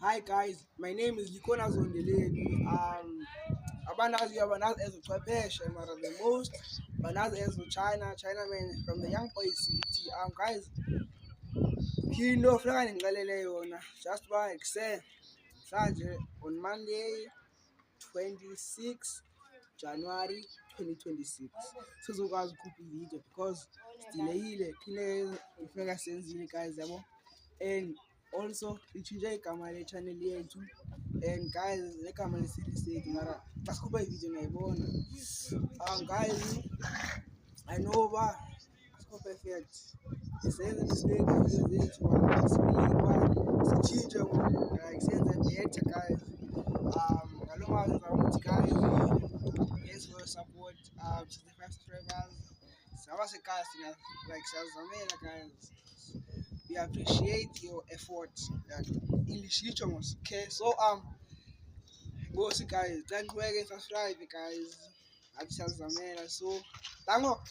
Hi guys, my name is Likona Zondeleni. Abanazi abanazi as uchwepheshe, mara the most banazi as China man from the Young Boys CBT. Guys, into funeka ndinixelele yona just by mhlanje on Monday 26 January 2026 sizokwazi ukhupha ivideo because sidileyile ifuneka senzile guys yabo. And also itshintshe igama le-channel yethu and guys negama le-series yethu mara xa sikhupha ividiyo ngayibona. Guys, I know uba asikho perfect, senze mistakes ividiyo zethu sitshintshe like senze better guys. Ngaloo mali ndizama ukuthi guys, thanks for your support. 65 subscribers singaba sekhaya like siyazamela guys. We appreciate your effort. Ilishitsho mos. Okay, so ngosi guys, xa niqhubeke subscribe guys. Athi siyazamela, so dango.